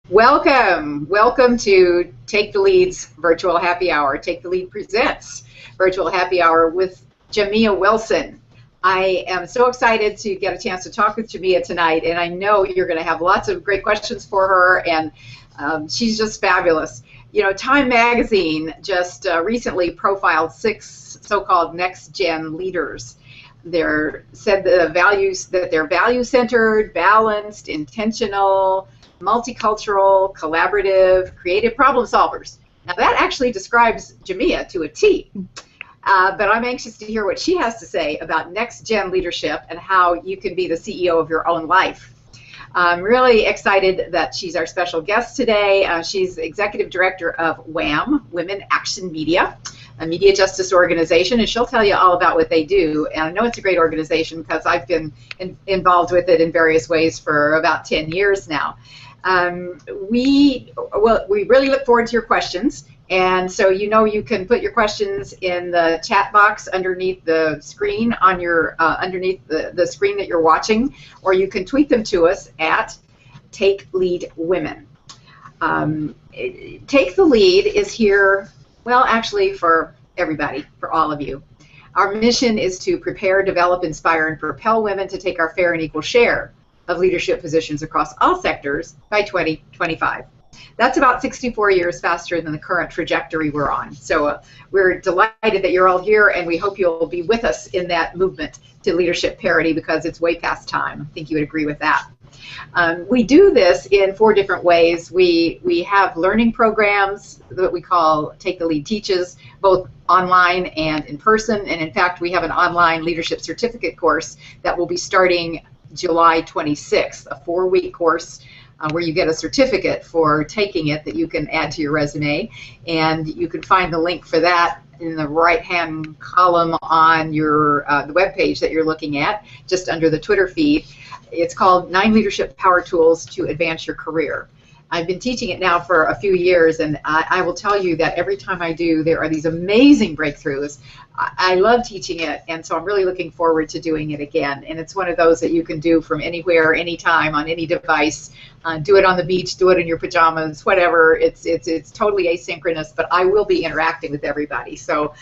Welcome to Take the Lead's Virtual Happy Hour. Take the Lead presents Virtual Happy Hour with Jamia Wilson. I am so excited to get a chance to talk with Jamia tonight, and I know you're going to have lots of great questions for her, and she's just fabulous. You know, Time Magazine just recently profiled 6 so-called next-gen leaders. They're said the values that they're value-centered, balanced, intentional, multicultural, collaborative, creative problem solvers. Now that actually describes Jamia to a T. But I'm anxious to hear what she has to say about next-gen leadership and how you can be the CEO of your own life. I'm really excited that she's our special guest today. She's Executive Director of WHAM, Women Action Media, a media justice organization, and she'll tell you all about what they do. And I know it's a great organization because I've been involved with it in various ways for about 10 years now. We really look forward to your questions, and so you can put your questions in the chat box underneath the screen on your underneath the screen that you're watching, or you can tweet them to us at Take Lead Women. Take the Lead is here, well, actually for everybody, for all of you. Our mission is to prepare, develop, inspire, and propel women to take our fair and equal share of leadership positions across all sectors by 2025. That's about 64 years faster than the current trajectory we're on. So we're delighted that you're all here, and we hope you'll be with us in that movement to leadership parity because it's way past time. I think you would agree with that. We do this in 4 different ways. We have learning programs that we call Take the Lead Teaches, both online and in person. And in fact, we have an online leadership certificate course that will be starting July 26th, a 4-week course where you get a certificate for taking it that you can add to your resume. And you can find the link for that in the right-hand column on your the web page that you're looking at, just under the Twitter feed. It's called 9 Leadership Power Tools to Advance Your Career. I've been teaching it now for a few years, and I will tell you that every time I do, there are these amazing breakthroughs. I love teaching it, and so I'm really looking forward to doing it again. And it's one of those that you can do from anywhere, anytime, on any device. Do it on the beach, do it in your pajamas, whatever. It's totally asynchronous, but I will be interacting with everybody. So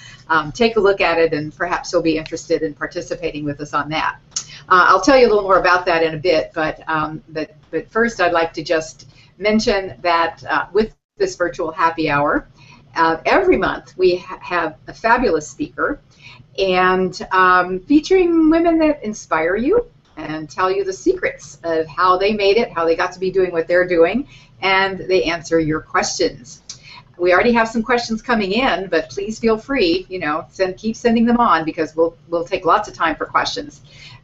take a look at it, and perhaps you'll be interested in participating with us on that. I'll tell you a little more about that in a bit, but first I'd like to just mention that with this virtual happy hour, every month we have a fabulous speaker, and featuring women that inspire you and tell you the secrets of how they made it, how they got to be doing what they're doing, and they answer your questions. We already have some questions coming in, but please feel free, keep sending them on because we'll take lots of time for questions.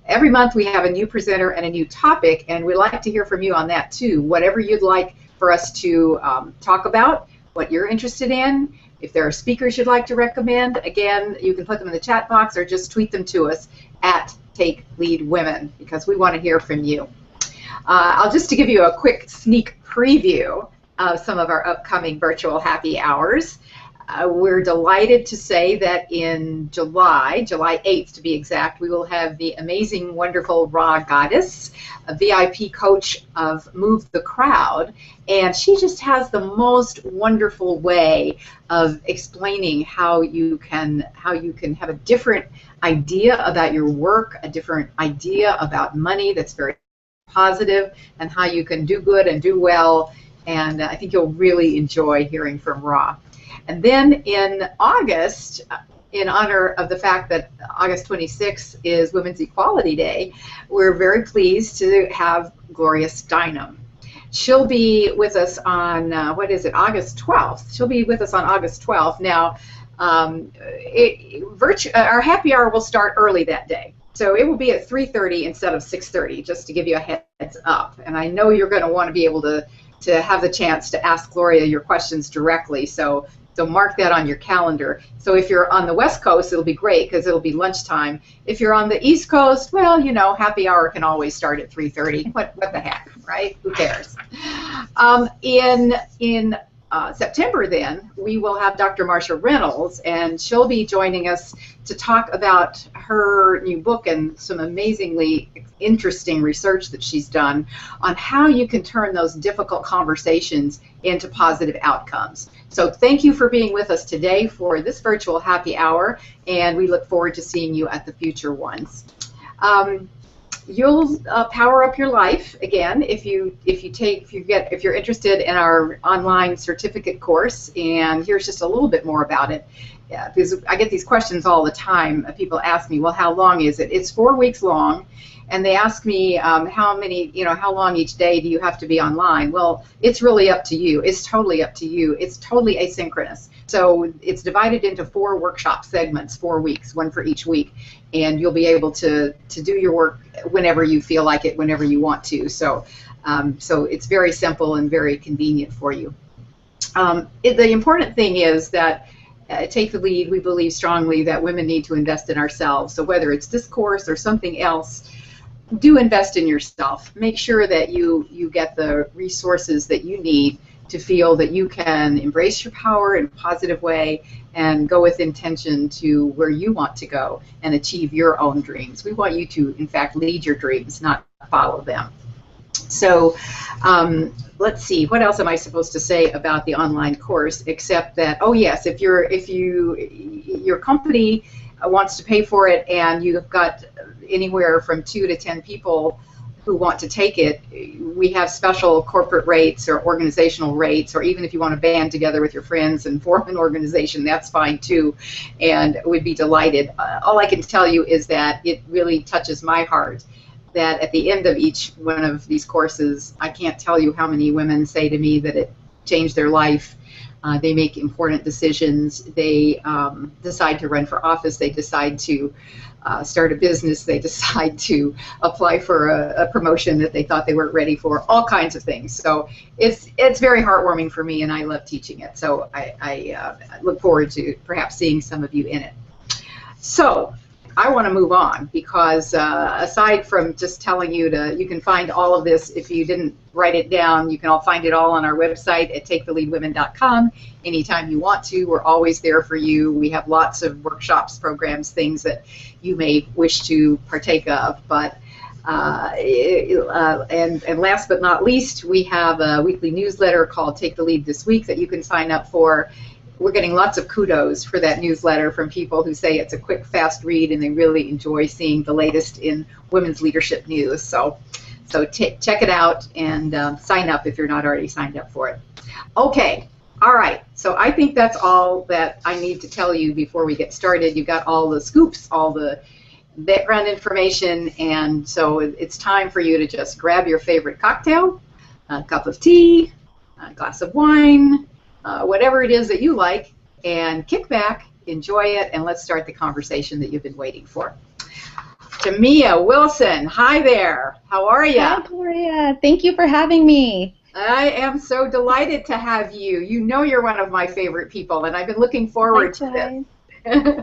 Every month we have a new presenter and a new topic, and we'd like to hear from you on that too. Whatever you'd like for us to talk about, what you're interested in, if there are speakers you'd like to recommend, again, you can put them in the chat box or just tweet them to us at Take Lead Women because we want to hear from you. I'll just to give you a quick sneak preview of some of our upcoming virtual happy hours. We're delighted to say that in July 8th to be exact, we will have the amazing, wonderful Ra Goddess, a VIP coach of Move the Crowd, and she just has the most wonderful way of explaining how you can have a different idea about your work, a different idea about money that's very positive, and how you can do good and do well, and I think you'll really enjoy hearing from Ra. And then in August, in honor of the fact that August 26th is Women's Equality Day, we're very pleased to have Gloria Steinem. She'll be with us on, August 12th. She'll be with us on August 12th. Now, our happy hour will start early that day. So it will be at 3:30 instead of 6:30, just to give you a heads up. And I know you're going to want to be able to have the chance to ask Gloria your questions directly. So mark that on your calendar. So if you're on the West Coast, it'll be great because it'll be lunchtime. If you're on the East Coast, well, happy hour can always start at 3:30. What the heck, right? Who cares? In September, then, we will have Dr. Marsha Reynolds, and she'll be joining us to talk about her new book and some amazingly interesting research that she's done on how you can turn those difficult conversations into positive outcomes. So thank you for being with us today for this virtual happy hour, and we look forward to seeing you at the future ones. You'll power up your life again if you're interested in our online certificate course. And here's just a little bit more about it. Because I get these questions all the time. People ask me, well, how long is it? It's 4 weeks long, and they ask me how long each day do you have to be online? Well, it's really up to you. It's totally up to you. It's totally asynchronous. So it's divided into 4 workshop segments, 4 weeks, one for each week, and you'll be able to do your work whenever you feel like it, whenever you want to. So it's very simple and very convenient for you. The important thing is that Take the Lead, we believe strongly that women need to invest in ourselves. So whether it's this course or something else, do invest in yourself. Make sure that you get the resources that you need to feel that you can embrace your power in a positive way and go with intention to where you want to go and achieve your own dreams. We want you to, in fact, lead your dreams, not follow them. So let's see, what else am I supposed to say about the online course, except that, oh yes, if your company wants to pay for it and you've got anywhere from 2 to 10 people who want to take it, we have special corporate rates or organizational rates, or even if you want to band together with your friends and form an organization, that's fine too, and we'd be delighted. All I can tell you is that it really touches my heart that at the end of each one of these courses, I can't tell you how many women say to me that it changed their life. They make important decisions. They decide to run for office. They decide to start a business. They decide to apply for a promotion that they thought they weren't ready for. All kinds of things. So it's very heartwarming for me, and I love teaching it. So I look forward to perhaps seeing some of you in it. So I want to move on because aside from just telling you you can find all of this, if you didn't write it down, you can all find it all on our website at taketheleadwomen.com anytime you want to. We're always there for you. We have lots of workshops, programs, things that you may wish to partake of. But and last but not least, we have a weekly newsletter called Take the Lead This Week that you can sign up for. We're getting lots of kudos for that newsletter from people who say it's a quick, fast read and they really enjoy seeing the latest in women's leadership news. So check it out and sign up if you're not already signed up for it. Okay, all right. So I think that's all that I need to tell you before we get started. You got all the scoops, all the background information, and so it's time for you to just grab your favorite cocktail, a cup of tea, a glass of wine, whatever it is that you like, and kick back, enjoy it, and let's start the conversation that you've been waiting for. Jamia Wilson, hi there. How are you? Hi, Gloria. Thank you for having me. I am so delighted to have you. You know you're one of my favorite people, and I've been looking forward to this.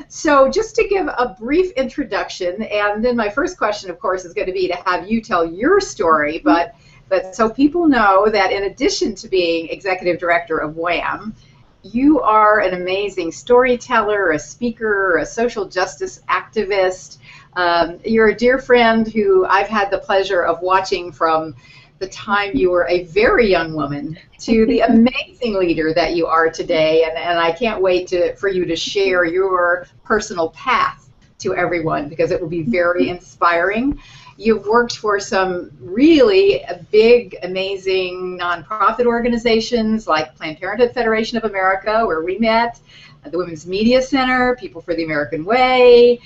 So just to give a brief introduction, and then my first question, of course, is going to be to have you tell your story, but so people know that in addition to being executive director of WHAM, you are an amazing storyteller, a speaker, a social justice activist. You're a dear friend who I've had the pleasure of watching from the time you were a very young woman to the amazing leader that you are today, and I can't wait for you to share your personal path to everyone because it will be very inspiring. You've worked for some really big, amazing nonprofit organizations like Planned Parenthood Federation of America, where we met, the Women's Media Center, People for the American Way,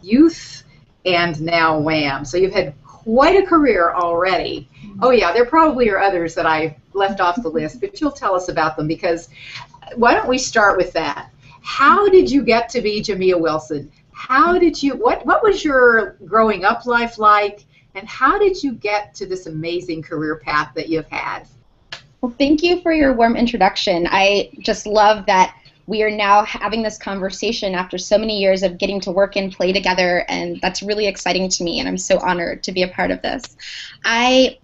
Youth, and now WHAM. So you've had quite a career already. Oh yeah, there probably are others that I left off the list, but you'll tell us about them because why don't we start with that? How did you get to be Jamia Wilson? How did you, what was your growing up life like, and how did you get to this amazing career path that you've had? Well, thank you for your warm introduction. I just love that we are now having this conversation after so many years of getting to work and play together, and that's really exciting to me, and I'm so honored to be a part of this. I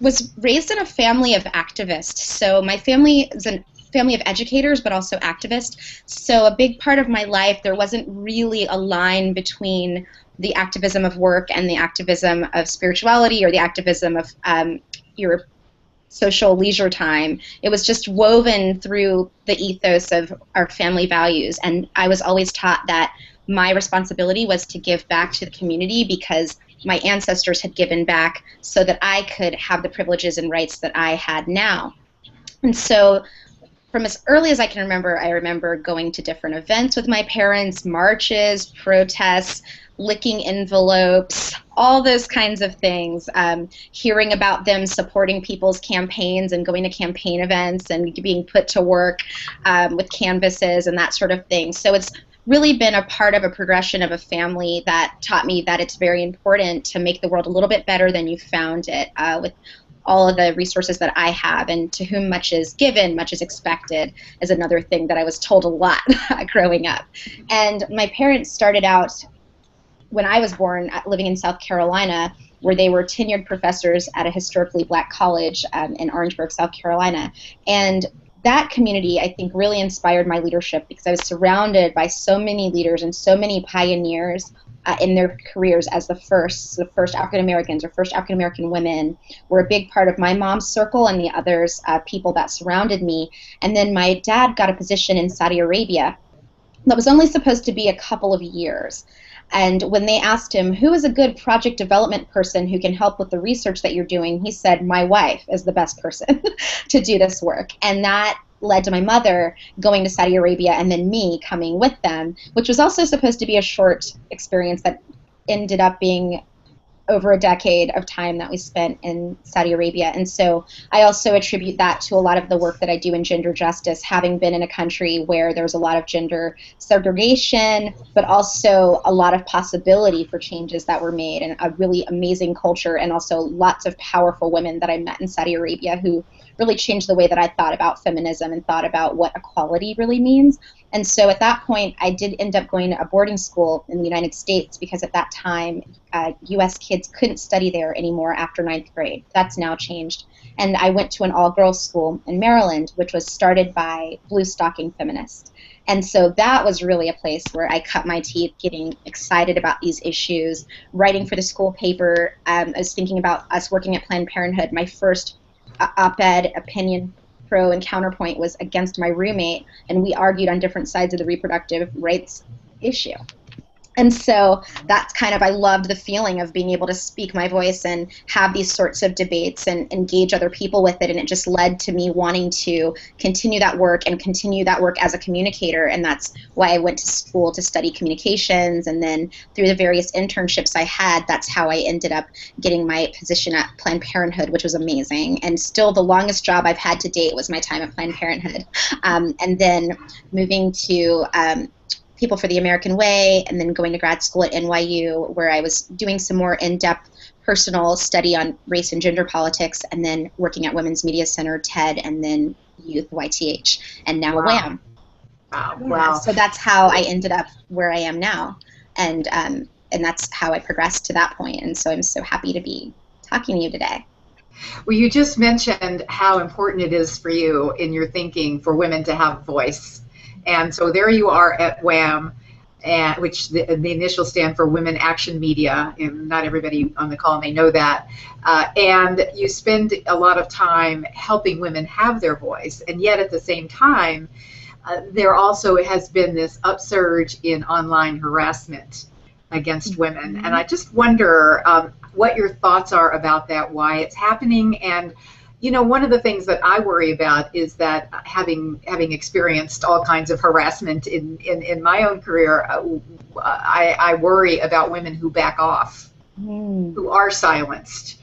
was raised in a family of activists. So my family is a family of educators, but also activists. So a big part of my life, there wasn't really a line between the activism of work and the activism of spirituality or the activism of your social leisure time. It was just woven through the ethos of our family values. And I was always taught that my responsibility was to give back to the community because my ancestors had given back so that I could have the privileges and rights that I had now. And so from as early as I can remember, I remember going to different events with my parents, marches, protests, licking envelopes, all those kinds of things, hearing about them supporting people's campaigns and going to campaign events and being put to work with canvases and that sort of thing. So it's really been a part of a progression of a family that taught me that it's very important to make the world a little bit better than you found it, with all of the resources that I have, and to whom much is given, much is expected, is another thing that I was told a lot growing up. And my parents started out, when I was born, living in South Carolina, where they were tenured professors at a historically black college in Orangeburg, South Carolina. And that community, I think, really inspired my leadership because I was surrounded by so many leaders and so many pioneers in their careers as the first African Americans or first African American women were a big part of my mom's circle and the others, people that surrounded me. And then my dad got a position in Saudi Arabia that was only supposed to be a couple of years. And when they asked him, who is a good project development person who can help with the research that you're doing, he said, my wife is the best person to do this work. And that led to my mother going to Saudi Arabia and then me coming with them, which was also supposed to be a short experience that ended up being over a decade of time that we spent in Saudi Arabia. And so I also attribute that to a lot of the work that I do in gender justice, having been in a country where there's a lot of gender segregation, but also a lot of possibility for changes that were made, and a really amazing culture, and also lots of powerful women that I met in Saudi Arabia who really changed the way that I thought about feminism and thought about what equality really means. And so at that point, I did end up going to a boarding school in the United States because at that time, U.S. kids couldn't study there anymore after 9th grade. That's now changed. And I went to an all-girls school in Maryland, which was started by blue stocking feminists. And so that was really a place where I cut my teeth getting excited about these issues, writing for the school paper. I was thinking about us working at Planned Parenthood. My first op-ed opinion pro and counterpoint was against my roommate, and we argued on different sides of the reproductive rights issue. And so that's kind of, I loved the feeling of being able to speak my voice and have these sorts of debates and engage other people with it, and it just led to me wanting to continue that work and continue that work as a communicator, and that's why I went to school to study communications, and then through the various internships I had, that's how I ended up getting my position at Planned Parenthood, which was amazing, and still the longest job I've had to date was my time at Planned Parenthood. And then moving to People for the American Way, and then going to grad school at NYU, where I was doing some more in-depth personal study on race and gender politics, and then working at Women's Media Center, TED, and then Youth, YTH, and now WHAM. Wow. So that's how I ended up where I am now, and that's how I progressed to that point, and so I'm so happy to be talking to you today. Well, you just mentioned how important it is for you in your thinking for women to have a voice. And so there you are at WHAM, which the initials stand for Women Action Media, and not everybody on the call may know that. And you spend a lot of time helping women have their voice, and yet at the same time, there also has been this upsurge in online harassment against women. And I just wonder what your thoughts are about that, why it's happening. And you know, one of the things that I worry about is that having experienced all kinds of harassment in my own career, I worry about women who back off, who are silenced.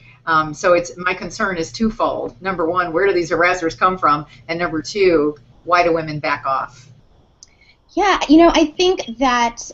So my concern is twofold. Number one, where do these harassers come from? And number two, why do women back off? Yeah, you know, I think that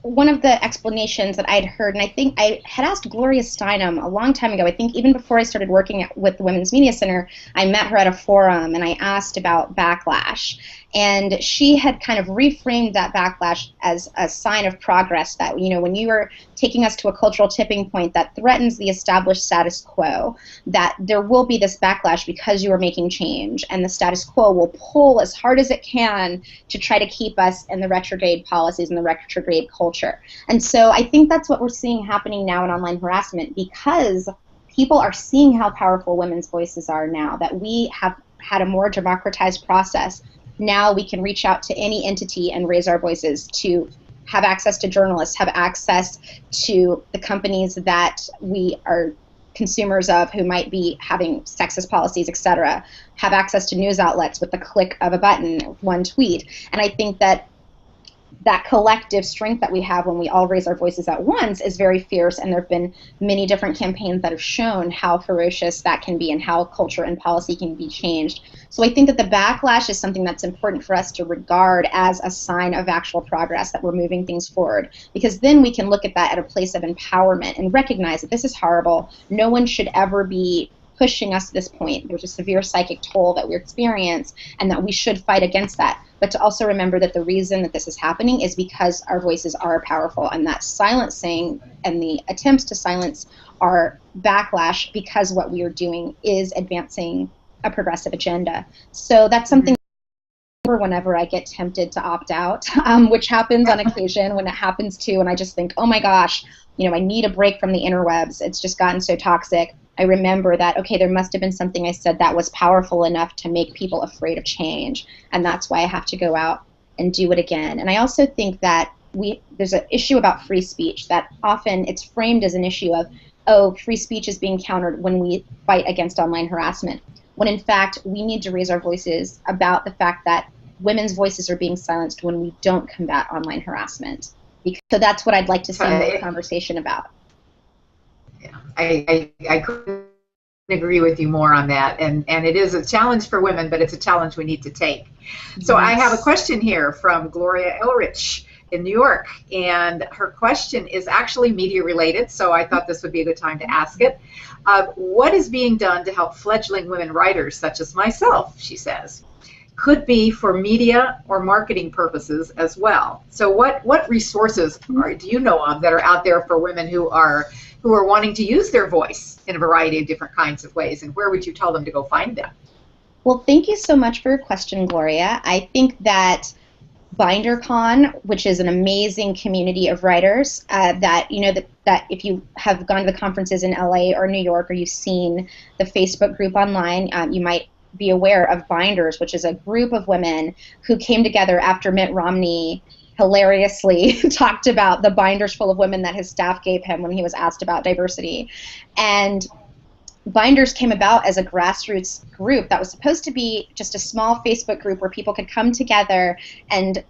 one of the explanations that I'd heard, and I think I had asked Gloria Steinem a long time ago, I think even before I started working with the Women's Media Center, I met her at a forum and I asked about backlash. And she had kind of reframed that backlash as a sign of progress, that, you know, when you are taking us to a cultural tipping point that threatens the established status quo, that there will be this backlash because you are making change, and the status quo will pull as hard as it can to try to keep us in the retrograde policies and the retrograde culture. And so I think that's what we're seeing happening now in online harassment, because people are seeing how powerful women's voices are now, that we have had a more democratized process. Now we can reach out to any entity and raise our voices, to have access to journalists, have access to the companies that we are consumers of who might be having sexist policies, etc., have access to news outlets with the click of a button, one tweet. And I think that that collective strength that we have when we all raise our voices at once is very fierce, and there have been many different campaigns that have shown how ferocious that can be and how culture and policy can be changed. So I think that the backlash is something that's important for us to regard as a sign of actual progress, that we're moving things forward, because then we can look at that at a place of empowerment and recognize that this is horrible. No one should ever be pushing us to this point. There's a severe psychic toll that we experience, and that we should fight against that. But to also remember that the reason that this is happening is because our voices are powerful, and that silencing and the attempts to silence our backlash, because what we are doing is advancing a progressive agenda. So that's something whenever I get tempted to opt out, which happens on occasion when it happens too, and I just think, oh my gosh, you know, I need a break from the interwebs. It's just gotten so toxic. I remember that, okay, there must have been something I said that was powerful enough to make people afraid of change, and that's why I have to go out and do it again. And I also think that there's an issue about free speech, that often it's framed as an issue of, oh, free speech is being countered when we fight against online harassment, when in fact we need to raise our voices about the fact that women's voices are being silenced when we don't combat online harassment. So that's what I'd like to see more conversation about. Yeah, I couldn't agree with you more on that, and it is a challenge for women, but it's a challenge we need to take. So I have a question here from Gloria Elrich in New York, and her question is actually media related, so I thought this would be a good time to ask it. What is being done to help fledgling women writers such as myself, she says? Could be for media or marketing purposes as well. So what resources do you know of that are out there for women who are wanting to use their voice in a variety of different kinds of ways, and where would you tell them to go find them? Well, thank you so much for your question, Gloria. I think that BinderCon, which is an amazing community of writers, that if you have gone to the conferences in LA or New York, or you've seen the Facebook group online, you might be aware of Binders, which is a group of women who came together after Mitt Romney hilariously talked about the binders full of women that his staff gave him when he was asked about diversity. And Binders came about as a grassroots group that was supposed to be just a small Facebook group where people could come together and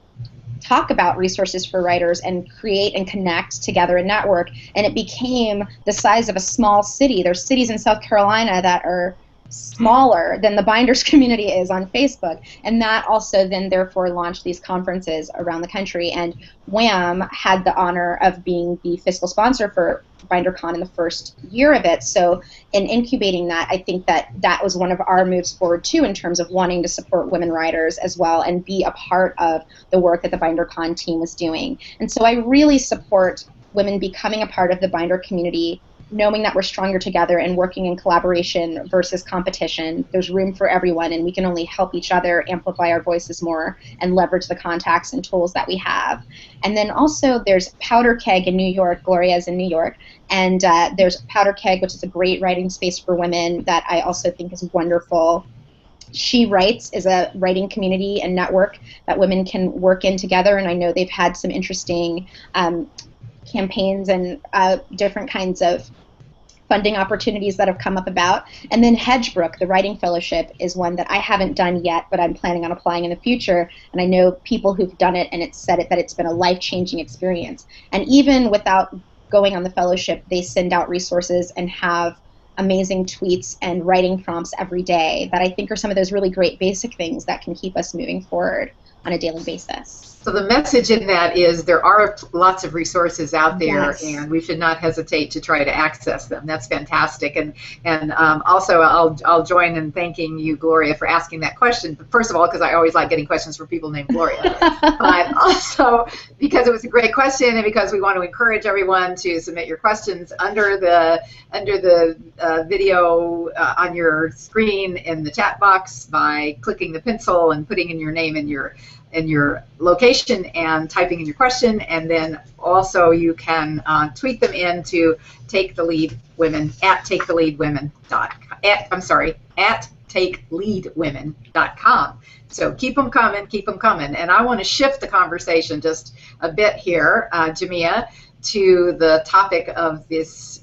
talk about resources for writers and create and connect together and network. And it became the size of a small city. There's cities in South Carolina that are smaller than the Binders community is on Facebook, and that also then therefore launched these conferences around the country. And WHAM had the honor of being the fiscal sponsor for BinderCon in the first year of it. So in incubating that, I think that that was one of our moves forward too, in terms of wanting to support women writers as well and be a part of the work that the BinderCon team was doing. And so I really support women becoming a part of the Binder community, knowing that we're stronger together and working in collaboration versus competition. There's room for everyone, and we can only help each other amplify our voices more and leverage the contacts and tools that we have. And then also there's Powder Keg in New York. Gloria's in New York. And there's Powder Keg, which is a great writing space for women that I also think is wonderful. She Writes is a writing community and network that women can work in together, and I know they've had some interesting campaigns and different kinds of funding opportunities that have come up about. And then Hedgebrook, the Writing Fellowship, is one that I haven't done yet, but I'm planning on applying in the future. And I know people who've done it, and it's said that it's been a life-changing experience. And even without going on the fellowship, they send out resources and have amazing tweets and writing prompts every day that I think are some of those really great basic things that can keep us moving forward on a daily basis. So the message in that is there are lots of resources out there, Yes. and we should not hesitate to try to access them. That's fantastic. And also, I'll join in thanking you, Gloria, for asking that question. First of all, because I always like getting questions from people named Gloria, but also because it was a great question, and because we want to encourage everyone to submit your questions under the video on your screen in the chat box by clicking the pencil and putting in your name and your location and typing in your question, and then also you can tweet them in to Take the Lead Women at takeleadwomen.com. So keep them coming, and I want to shift the conversation just a bit here, Jamia, to the topic of this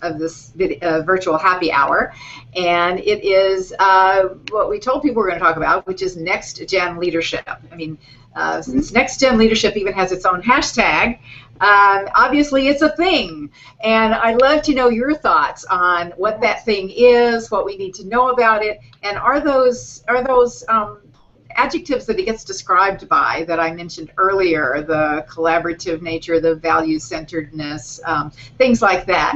virtual happy hour, and it is what we told people we're going to talk about, which is next gen leadership. I mean, since next gen leadership even has its own hashtag, obviously it's a thing, and I'd love to know your thoughts on what that thing is, what we need to know about it, and are those adjectives that it gets described by that I mentioned earlier, the collaborative nature, the value-centeredness, things like that.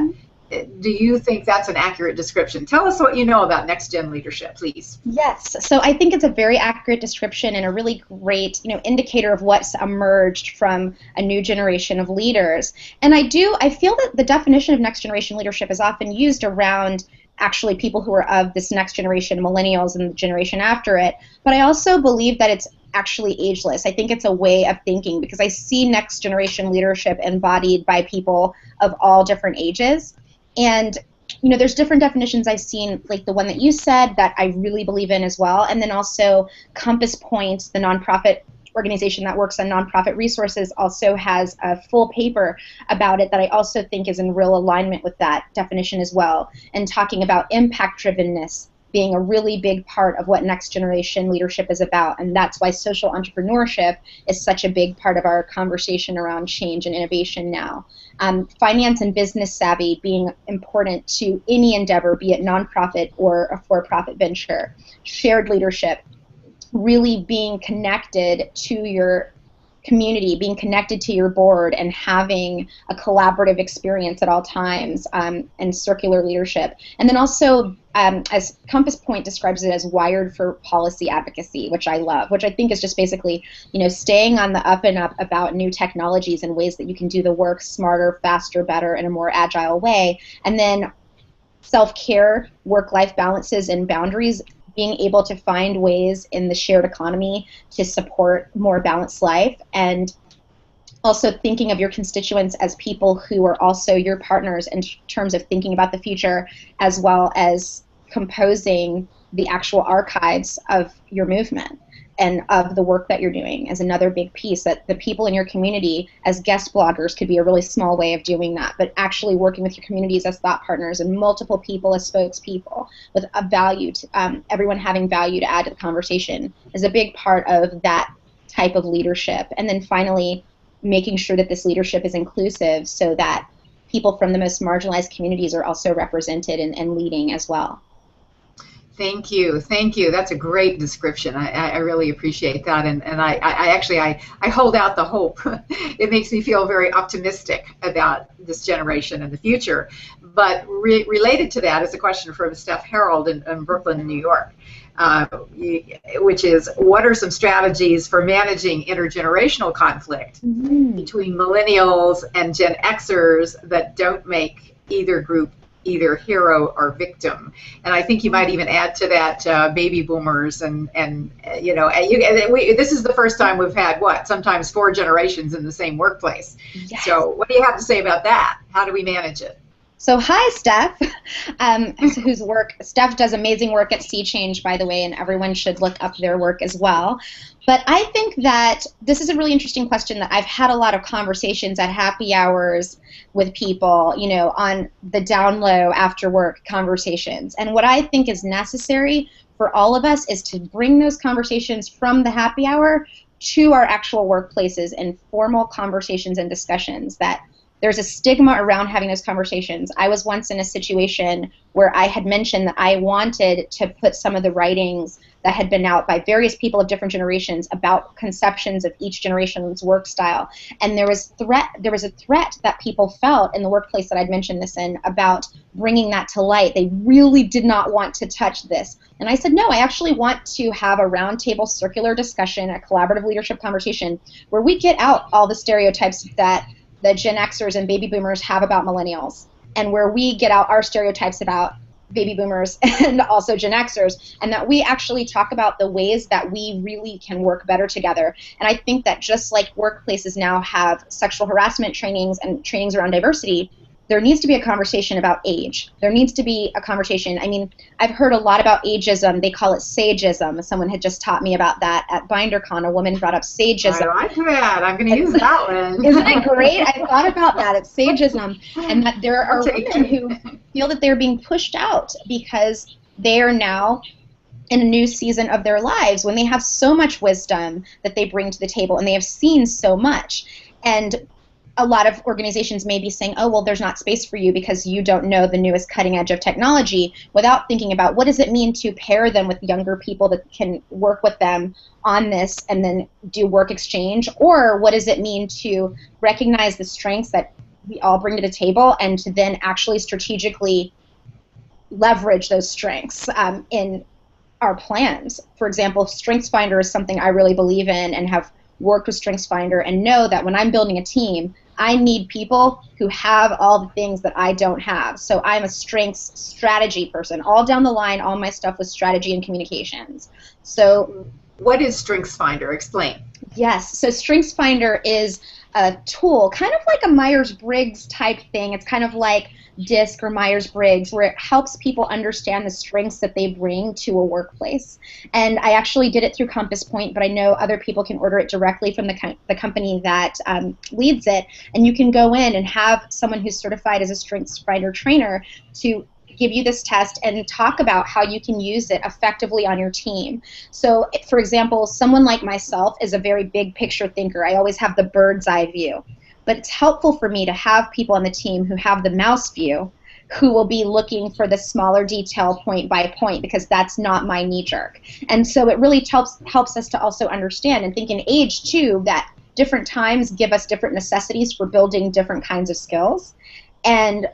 Do you think that's an accurate description? Tell us what you know about next-gen leadership, please. Yes, so I think it's a very accurate description and a really great, indicator of what's emerged from a new generation of leaders. And I feel that the definition of next-generation leadership is often used around actually people who are of this next generation, millennials and the generation after it. But I also believe that it's actually ageless. I think it's a way of thinking, because I see next generation leadership embodied by people of all different ages. And there's different definitions I've seen, like the one that you said that I really believe in as well. And then also Compass Point, the nonprofit organization that works on nonprofit resources, also has a full paper about it that I also think is in real alignment with that definition as well, and talking about impact-drivenness being a really big part of what next generation leadership is about. And that's why social entrepreneurship is such a big part of our conversation around change and innovation now. Finance and business savvy being important to any endeavor, be it nonprofit or a for-profit venture. Shared leadership, really being connected to your community, being connected to your board, and having a collaborative experience at all times, and circular leadership. And then also, as Compass Point describes it, as wired for policy advocacy, which I love, which I think is just basically, staying on the up and up about new technologies and ways that you can do the work smarter, faster, better, in a more agile way. And then self-care, work-life balances, and boundaries, being able to find ways in the shared economy to support more balanced life, and also thinking of your constituents as people who are also your partners in terms of thinking about the future, as well as composing the actual archives of your movement and of the work that you're doing is another big piece, that the people in your community as guest bloggers could be a really small way of doing that, but actually working with your communities as thought partners and multiple people as spokespeople with a value to, everyone having value to add to the conversation is a big part of that type of leadership. And then finally, making sure that this leadership is inclusive so that people from the most marginalized communities are also represented and leading as well. Thank you. That's a great description. I really appreciate that, and I actually hold out the hope. It makes me feel very optimistic about this generation and the future. But related to that is a question from Steph Harold in Brooklyn, New York, which is, what are some strategies for managing intergenerational conflict between millennials and Gen Xers that don't make either group either hero or victim? And I think you might even add to that baby boomers and this is the first time we've had sometimes 4 generations in the same workplace. Yes. So what do you have to say about that? How do we manage it? So hi, Steph, Steph does amazing work at Sea Change, by the way, and everyone should look up their work as well. But I think that this is a really interesting question that I've had a lot of conversations at happy hours with people, on the down low after work conversations. And what I think is necessary for all of us is to bring those conversations from the happy hour to our actual workplaces and formal conversations and discussions that there's a stigma around having those conversations. I was once in a situation where I had mentioned that I wanted to put some of the writings that had been out by various people of different generations about conceptions of each generation's work style. And there was a threat that people felt in the workplace that I'd mentioned this in about bringing that to light. They really did not want to touch this. And I said, no, I actually want to have a roundtable circular discussion, a collaborative leadership conversation, where we get out all the stereotypes that the Gen Xers and baby boomers have about millennials, and where we get out our stereotypes about baby boomers and also Gen Xers, and that we actually talk about the ways that we really can work better together. And I think that just like workplaces now have sexual harassment trainings and trainings around diversity, there needs to be a conversation about age. There needs to be a conversation. I mean, I've heard a lot about ageism. They call it sageism. Someone had just taught me about that at BinderCon. A woman brought up sageism. I like that. I'm going to use that one. Isn't it great? I thought about that. It's sageism. And that there are women who feel that they're being pushed out because they are now in a new season of their lives when they have so much wisdom that they bring to the table and they have seen so much. And a lot of organizations may be saying, oh, well, there's not space for you because you don't know the newest cutting edge of technology, without thinking about what does it mean to pair them with younger people that can work with them on this and then do work exchange, or what does it mean to recognize the strengths that we all bring to the table and to then actually strategically leverage those strengths in our plans. For example, StrengthsFinder is something I really believe in and have worked with StrengthsFinder and know that when I'm building a team, I need people who have all the things that I don't have. So I'm a strengths strategy person. All down the line, all my stuff was strategy and communications. So what is StrengthsFinder? Explain. Yes. So StrengthsFinder is a tool, kind of like a Myers-Briggs type thing. It's kind of like DISC or Myers-Briggs, where it helps people understand the strengths that they bring to a workplace. And I actually did it through Compass Point, but I know other people can order it directly from the company that leads it. And you can go in and have someone who's certified as a StrengthsFinder trainer to give you this test and talk about how you can use it effectively on your team. So, for example, someone like myself is a very big picture thinker. I always have the bird's eye view. But it's helpful for me to have people on the team who have the mouse view, who will be looking for the smaller detail point by point, because that's not my knee jerk. And so it really helps us to also understand and think in age, too, that different times give us different necessities for building different kinds of skills. And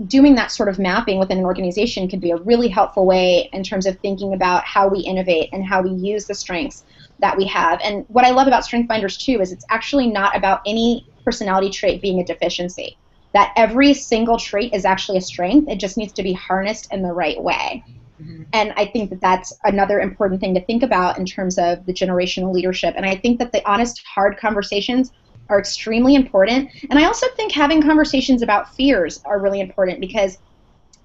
doing that sort of mapping within an organization could be a really helpful way in terms of thinking about how we innovate and how we use the strengths that we have. And what I love about StrengthsFinders, too, is it's actually not about any personality trait being a deficiency. That every single trait is actually a strength. It just needs to be harnessed in the right way. Mm-hmm. And I think that that's another important thing to think about in terms of the generational leadership. And I think that the honest, hard conversations are extremely important. And I also think having conversations about fears are really important, because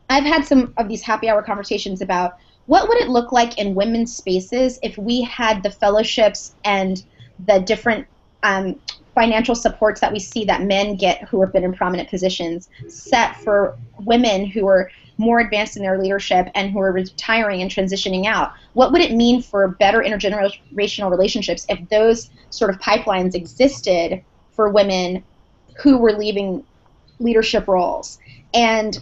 I've had some of these happy hour conversations about what would it look like in women's spaces if we had the fellowships and the different financial supports that we see that men get who have been in prominent positions set for women who are more advanced in their leadership and who are retiring and transitioning out. What would it mean for better intergenerational relationships if those sort of pipelines existed for women who were leaving leadership roles? And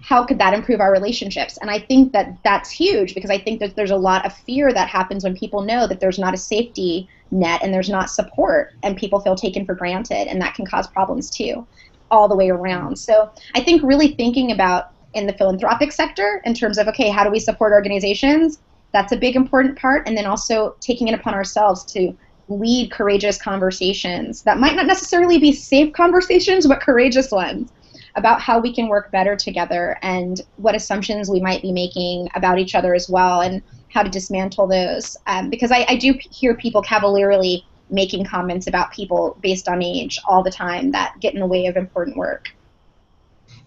how could that improve our relationships? And I think that that's huge, because I think that there's a lot of fear that happens when people know that there's not a safety net and there's not support, and people feel taken for granted, and that can cause problems too, all the way around. So I think really thinking about in the philanthropic sector in terms of, okay, how do we support organizations? That's a big important part. And then also taking it upon ourselves to lead courageous conversations that might not necessarily be safe conversations, but courageous ones about how we can work better together and what assumptions we might be making about each other as well, and how to dismantle those. Because I do hear people cavalierly making comments about people based on age all the time that get in the way of important work.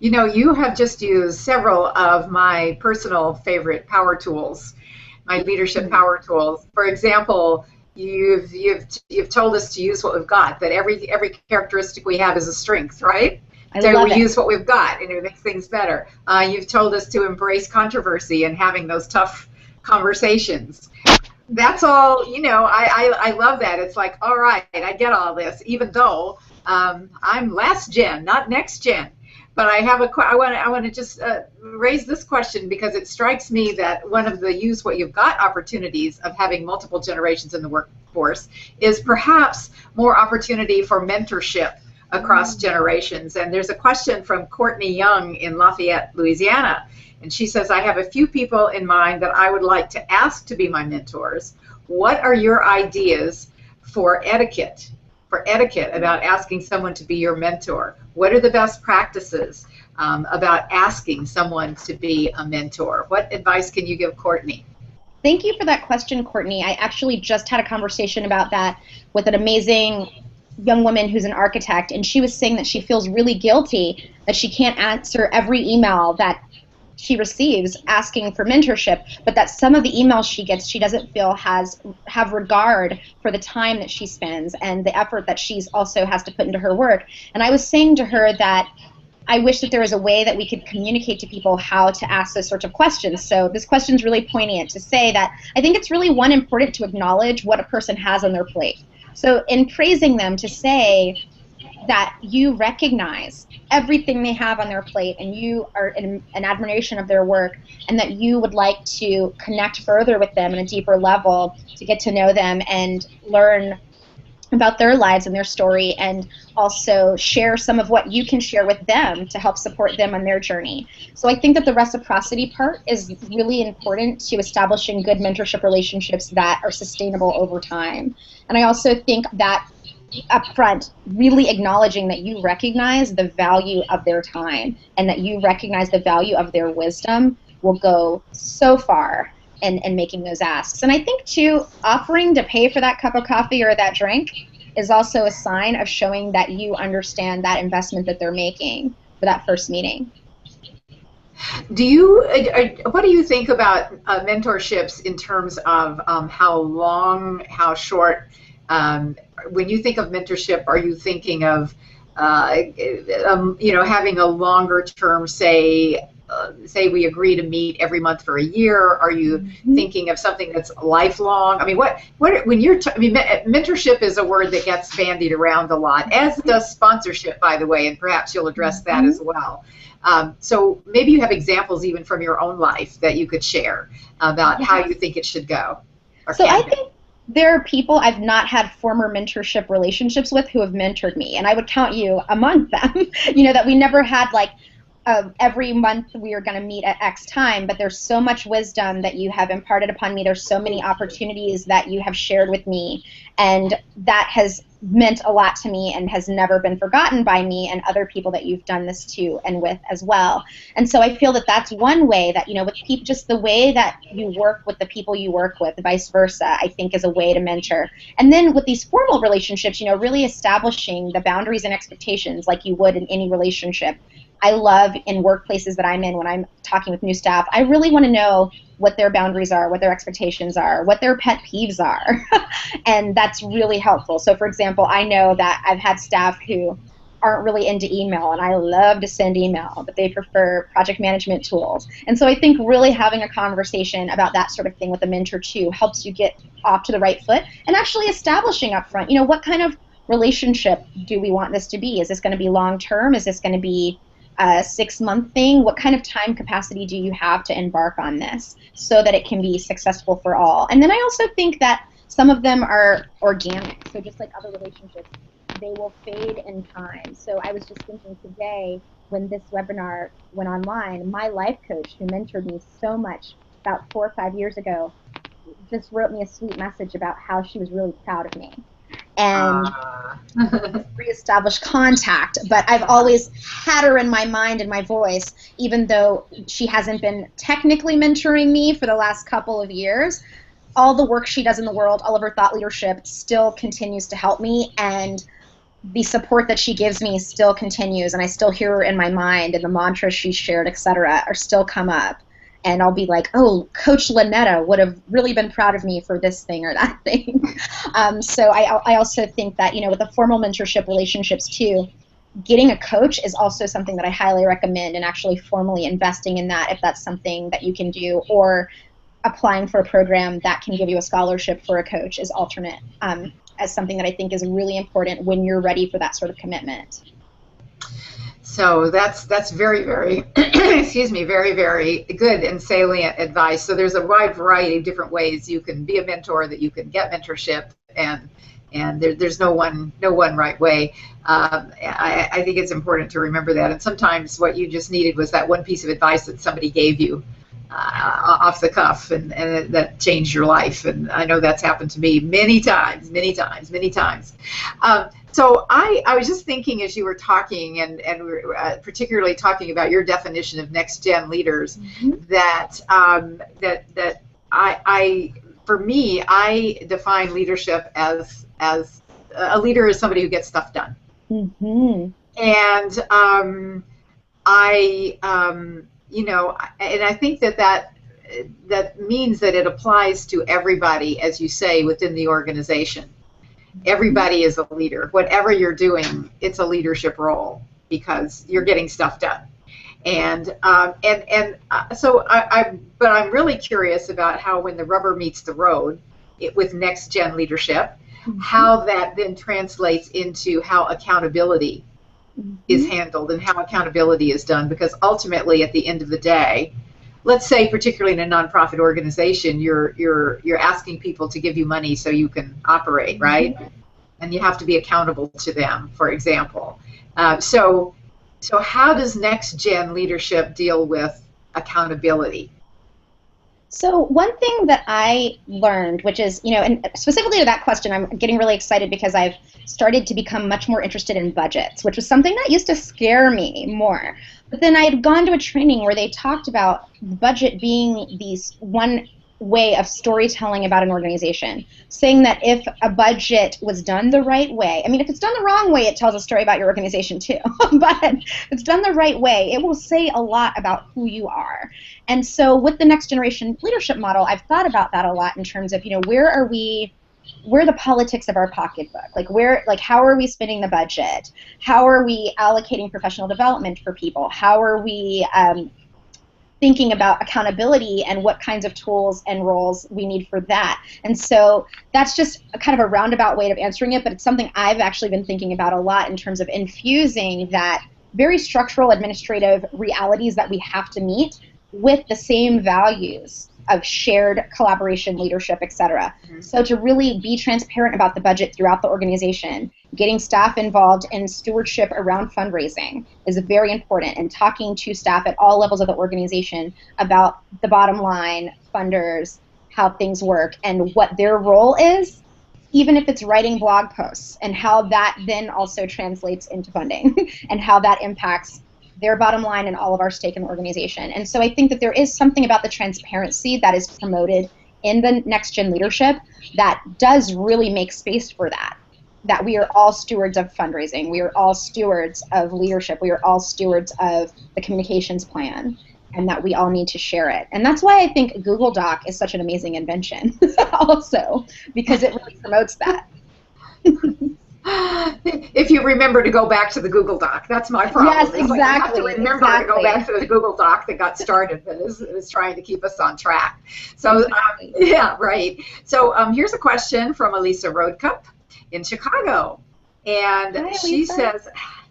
You know, you have just used several of my personal favorite power tools, my leadership power tools. For example, you've told us to use what we've got, that every characteristic we have is a strength, right? So we use what we've got, and it makes things better. You've told us to embrace controversy and having those tough conversations. That's all, you know, I love that. It's like, all right, I get all this, even though I'm last gen, not next gen. But I have I want to just raise this question because it strikes me that one of the use what you've got opportunities of having multiple generations in the workforce is perhaps more opportunity for mentorship across generations. And there's a question from Courtney Young in Lafayette, Louisiana. And she says, I have a few people in mind that I would like to ask to be my mentors. What are your ideas for etiquette about asking someone to be your mentor? What are the best practices about asking someone to be a mentor? What advice can you give Courtney? Thank you for that question, Courtney. I actually just had a conversation about that with an amazing young woman who's an architect, and she was saying that she feels really guilty that she can't answer every email that she receives asking for mentorship, but that some of the emails she gets she doesn't feel have regard for the time that she spends and the effort that she's also has to put into her work. And I was saying to her that I wish that there was a way that we could communicate to people how to ask those sorts of questions. So this question is really poignant to say that I think it's really important to acknowledge what a person has on their plate. So in praising them, to say that you recognize everything they have on their plate and you are in admiration of their work, and that you would like to connect further with them on a deeper level to get to know them and learn about their lives and their story, and also share some of what you can share with them to help support them on their journey. So I think that the reciprocity part is really important to establishing good mentorship relationships that are sustainable over time. And I also think that up front, really acknowledging that you recognize the value of their time and that you recognize the value of their wisdom will go so far in making those asks. And I think, too, offering to pay for that cup of coffee or that drink is also a sign of showing that you understand that investment that they're making for that first meeting. What do you think about mentorships in terms of how long, how short? When you think of mentorship, are you thinking of having a longer term, say we agree to meet every month for a year? Are you thinking of something that's lifelong? I mean, mentorship is a word that gets bandied around a lot, as does sponsorship, by the way, and perhaps you'll address that as well. So maybe you have examples even from your own life that you could share about how you think it should go. So I think there are people I've not had former mentorship relationships with who have mentored me, and I would count you among them. That we never had like every month we are going to meet at X time, but there's so much wisdom that you have imparted upon me. There's so many opportunities that you have shared with me, and that has meant a lot to me and has never been forgotten by me and other people that you've done this to and with as well. And so I feel that that's one way that, with people, just the way that you work with the people you work with, vice versa, I think is a way to mentor. And then with these formal relationships, really establishing the boundaries and expectations like you would in any relationship. I love in workplaces that I'm in, when I'm talking with new staff, I really want to know what their boundaries are, what their expectations are, what their pet peeves are. And that's really helpful. So for example, I know that I've had staff who aren't really into email, and I love to send email, but they prefer project management tools. And so I think really having a conversation about that sort of thing with a mentor too helps you get off to the right foot, and actually establishing up front, what kind of relationship do we want this to be? Is this going to be long term? Is this going to be a 6-month thing? What kind of time capacity do you have to embark on this so that it can be successful for all? And then I also think that some of them are organic. So just like other relationships, they will fade in time. So I was just thinking today, when this webinar went online, my life coach, who mentored me so much about 4 or 5 years ago, just wrote me a sweet message about how she was really proud of me. And reestablish contact, but I've always had her in my mind and my voice, even though she hasn't been technically mentoring me for the last couple of years. All the work she does in the world, all of her thought leadership still continues to help me, and the support that she gives me still continues, and I still hear her in my mind, and the mantras she shared, etc., are still come up. And I'll be like, oh, Coach Lynetta would have really been proud of me for this thing or that thing. So I also think that, with the formal mentorship relationships too, getting a coach is also something that I highly recommend, and actually formally investing in that if that's something that you can do, or applying for a program that can give you a scholarship for a coach is alternate as something that I think is really important when you're ready for that sort of commitment. So that's very, very, excuse me, very, very good and salient advice. So there's a wide variety of different ways you can be a mentor, that you can get mentorship, and there's no one right way. I think it's important to remember that. And sometimes what you just needed was that one piece of advice that somebody gave you off the cuff, and that changed your life. And I know that's happened to me many times. So I was just thinking as you were talking, and we were particularly talking about your definition of next gen leaders, that for me, I define leadership as a leader is somebody who gets stuff done. And and I think that means that it applies to everybody, as you say, within the organization. Everybody is a leader. Whatever you're doing, it's a leadership role because you're getting stuff done. But I'm really curious about how, when the rubber meets the road with next gen leadership, how that then translates into how accountability is handled and how accountability is done. Because ultimately, at the end of the day, let's say, particularly in a nonprofit organization, you're asking people to give you money so you can operate, right? And you have to be accountable to them, for example. So how does next gen leadership deal with accountability? So one thing that I learned, which is, and specifically to that question, I'm getting really excited because I've started to become much more interested in budgets, which was something that used to scare me more. But then I had gone to a training where they talked about budget being these one way of storytelling about an organization, saying that if a budget was done the right way, I mean, if it's done the wrong way, it tells a story about your organization too, but if it's done the right way, it will say a lot about who you are. And so with the next generation leadership model, I've thought about that a lot in terms of, where are the politics of our pocketbook? How are we spending the budget? How are we allocating professional development for people? How are we thinking about accountability and what kinds of tools and roles we need for that? And so that's just a kind of a roundabout way of answering it, but it's something I've actually been thinking about a lot in terms of infusing that very structural administrative realities that we have to meet with the same values of shared collaboration, leadership, etc. So to really be transparent about the budget throughout the organization, getting staff involved in stewardship around fundraising is very important, and talking to staff at all levels of the organization about the bottom line, funders, how things work, and what their role is, even if it's writing blog posts, and how that then also translates into funding and how that impacts their bottom line and all of our stake in the organization. And so I think that there is something about the transparency that is promoted in the next gen leadership that does really make space for that we are all stewards of fundraising, we are all stewards of leadership, we are all stewards of the communications plan, and that we all need to share it. And that's why I think Google Doc is such an amazing invention also, because it really promotes that. If you remember to go back to the Google Doc, that's my problem. Yes, exactly. You have to remember to go back to the Google Doc that got started, that is trying to keep us on track. So, yeah, right. So here's a question from Elisa Roadcup in Chicago, and Hi, she Lisa. says,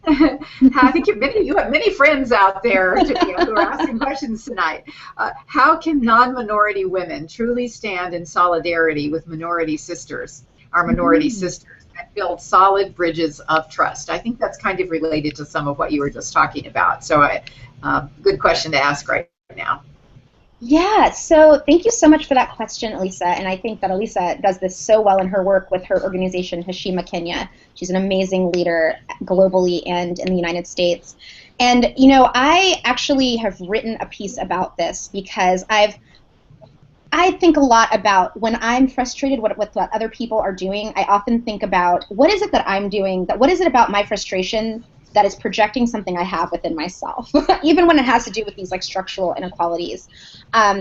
I think you have many friends out there, Jamia, who are asking questions tonight. How can non-minority women truly stand in solidarity with minority sisters, our minority sisters, and build solid bridges of trust? I think that's kind of related to some of what you were just talking about. So good question to ask right now. Yeah, so thank you so much for that question, Elisa. And I think that Elisa does this so well in her work with her organization, Hashima Kenya. She's an amazing leader globally and in the United States. And, I actually have written a piece about this because I think a lot about when I'm frustrated with what other people are doing. I often think about, what is it that I'm doing, what is it about my frustration that is projecting something I have within myself, even when it has to do with these structural inequalities,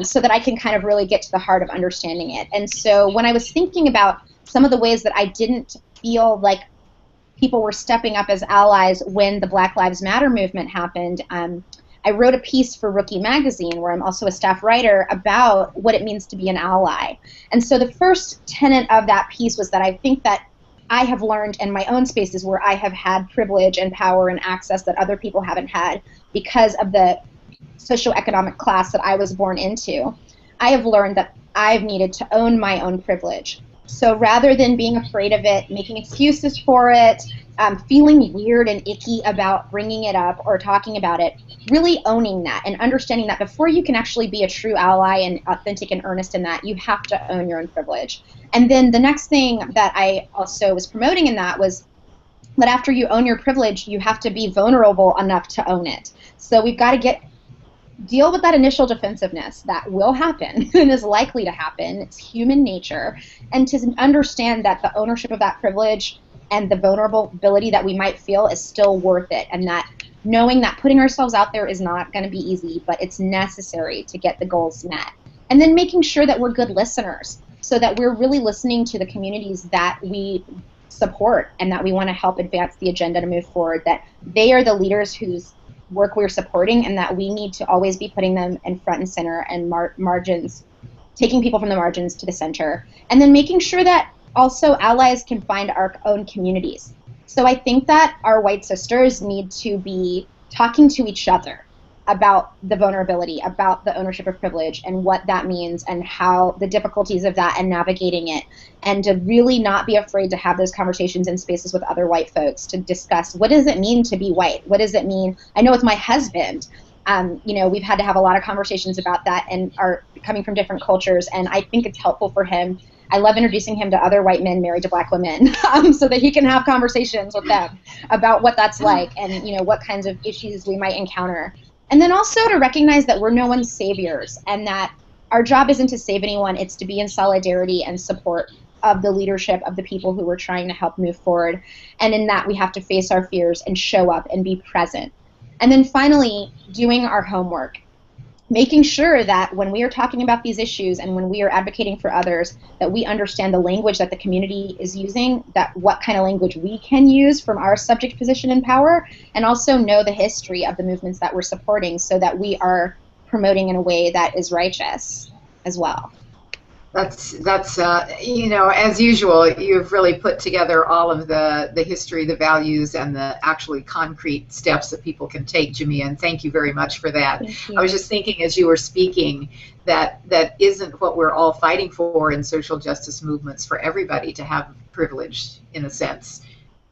so that I can kind of really get to the heart of understanding it. And so when I was thinking about some of the ways that I didn't feel like people were stepping up as allies when the Black Lives Matter movement happened, I wrote a piece for Rookie Magazine, where I'm also a staff writer, about what it means to be an ally. And so the first tenet of that piece was that I think that I have learned in my own spaces where I have had privilege and power and access that other people haven't had because of the socioeconomic class that I was born into, I have learned that I've needed to own my own privilege. So rather than being afraid of it, making excuses for it, feeling weird and icky about bringing it up or talking about it, really owning that and understanding that before you can actually be a true ally and authentic and earnest in that, you have to own your own privilege. And then the next thing that I also was promoting in that was that after you own your privilege, you have to be vulnerable enough to own it. So we've got to deal with that initial defensiveness that will happen and is likely to happen. It's human nature. And to understand that the ownership of that privilege and the vulnerability that we might feel is still worth it, and that knowing that putting ourselves out there is not going to be easy, but it's necessary to get the goals met. And then making sure that we're good listeners, so that we're really listening to the communities that we support and that we want to help advance the agenda to move forward, that they are the leaders whose work we're supporting, and that we need to always be putting them in front and center and margins, taking people from the margins to the center, and then making sure that also allies can find our own communities. So I think that our white sisters need to be talking to each other about the vulnerability, about the ownership of privilege and what that means and how the difficulties of that and navigating it, and to really not be afraid to have those conversations in spaces with other white folks to discuss what does it mean to be white? What does it mean? I know with my husband, we've had to have a lot of conversations about that and are coming from different cultures, and I think it's helpful for him. I love introducing him to other white men married to black women so that he can have conversations with them about what that's like and what kinds of issues we might encounter. And then also to recognize that we're no one's saviors and that our job isn't to save anyone, it's to be in solidarity and support of the leadership of the people who we're trying to help move forward. And in that we have to face our fears and show up and be present. And then finally, doing our homework. Making sure that when we are talking about these issues and when we are advocating for others, that we understand the language that the community is using, that what kind of language we can use from our subject position and power, and also know the history of the movements that we're supporting so that we are promoting in a way that is righteous as well. That's as usual, you've really put together all of the history, the values, and the actually concrete steps that people can take, Jamia, and thank you very much for that. I was just thinking as you were speaking that isn't what we're all fighting for in social justice movements, for everybody to have privilege in a sense.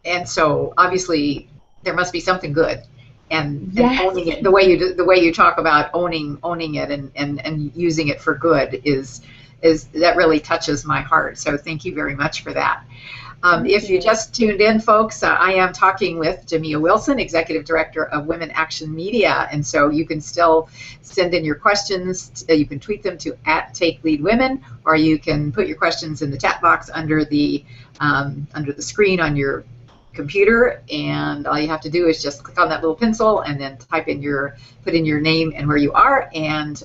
And so obviously there must be something good. And owning it, the way you talk about owning it and using it for good is that really touches my heart. So thank you very much for that. If you just tuned in, folks, I am talking with Jamia Wilson, Executive Director of Women Action Media, and so you can still send in your questions. You can tweet them to @TakeLeadWomen, or you can put your questions in the chat box under the screen on your computer, and all you have to do is just click on that little pencil and then put in your name and where you are and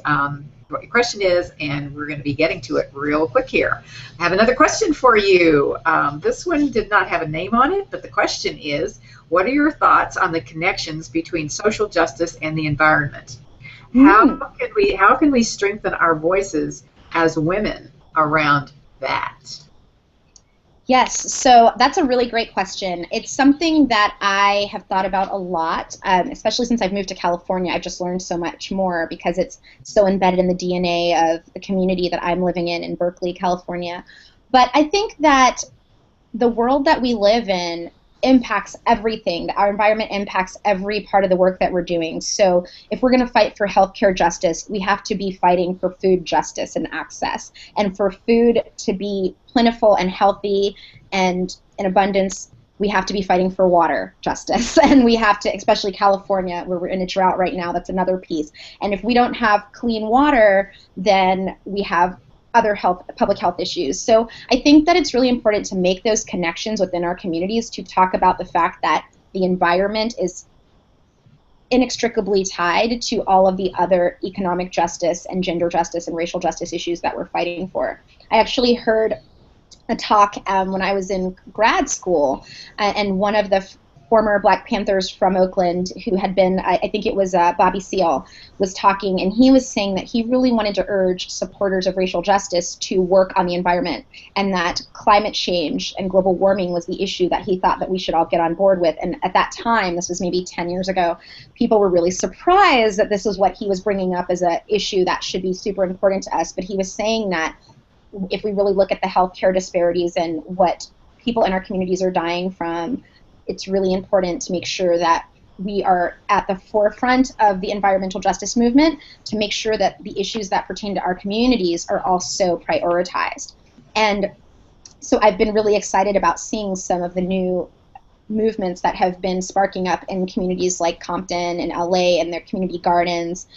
what your question is, and we're going to be getting to it real quick here. I have another question for you. This one did not have a name on it, but the question is, what are your thoughts on the connections between social justice and the environment? How can we strengthen our voices as women around that? Yes, so that's a really great question. It's something that I have thought about a lot, especially since I've moved to California. I've just learned so much more because it's so embedded in the DNA of the community that I'm living in Berkeley, California. But I think that the world that we live in impacts everything. Our environment impacts every part of the work that we're doing. So if we're going to fight for healthcare justice, we have to be fighting for food justice and access. And for food to be plentiful and healthy and in abundance, we have to be fighting for water justice. And we have to, especially California, where we're in a drought right now, that's another piece. And if we don't have clean water, then we have other public health issues. So I think that it's really important to make those connections within our communities to talk about the fact that the environment is inextricably tied to all of the other economic justice and gender justice and racial justice issues that we're fighting for. I actually heard a talk when I was in grad school, and one of the former Black Panthers from Oakland who had been, I think it was Bobby Seale, was talking, and he was saying that he really wanted to urge supporters of racial justice to work on the environment, and that climate change and global warming was the issue that he thought that we should all get on board with. And at that time, this was maybe 10 years ago, people were really surprised that this was what he was bringing up as an issue that should be super important to us. But he was saying that if we really look at the healthcare disparities and what people in our communities are dying from, it's really important to make sure that we are at the forefront of the environmental justice movement to make sure that the issues that pertain to our communities are also prioritized. And so I've been really excited about seeing some of the new movements that have been sparking up in communities like Compton and LA and their community gardens,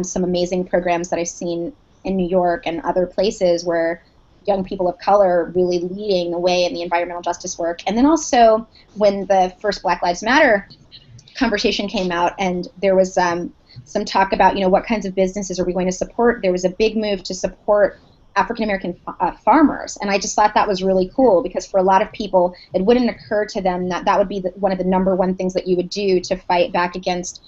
some amazing programs that I've seen in New York and other places where young people of color really leading the way in the environmental justice work. And then also when the first Black Lives Matter conversation came out and there was some talk about, what kinds of businesses are we going to support, there was a big move to support African-American farmers. And I just thought that was really cool because for a lot of people, it wouldn't occur to them that that would be one of the number one things that you would do to fight back against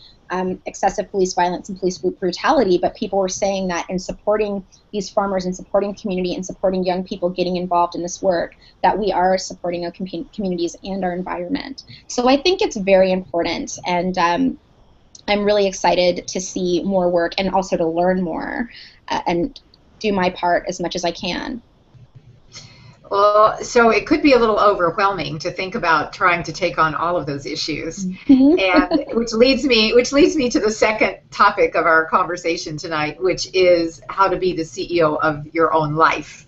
excessive police violence and police brutality, but people were saying that in supporting these farmers and supporting community and supporting young people getting involved in this work, that we are supporting our communities and our environment. So I think it's very important, and I'm really excited to see more work and also to learn more and do my part as much as I can. Well, so it could be a little overwhelming to think about trying to take on all of those issues, and which leads me to the second topic of our conversation tonight, which is how to be the CEO of your own life.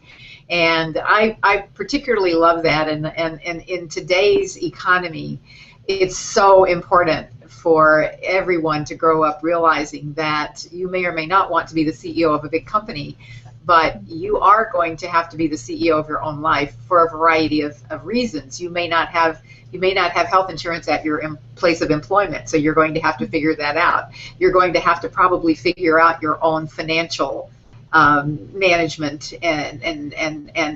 And I particularly love that, and in today's economy, it's so important for everyone to grow up realizing that you may or may not want to be the CEO of a big company, but you are going to have to be the CEO of your own life for a variety of reasons. You may not have health insurance at your place of employment, so you're going to have to figure that out. You're going to have to probably figure out your own financial management and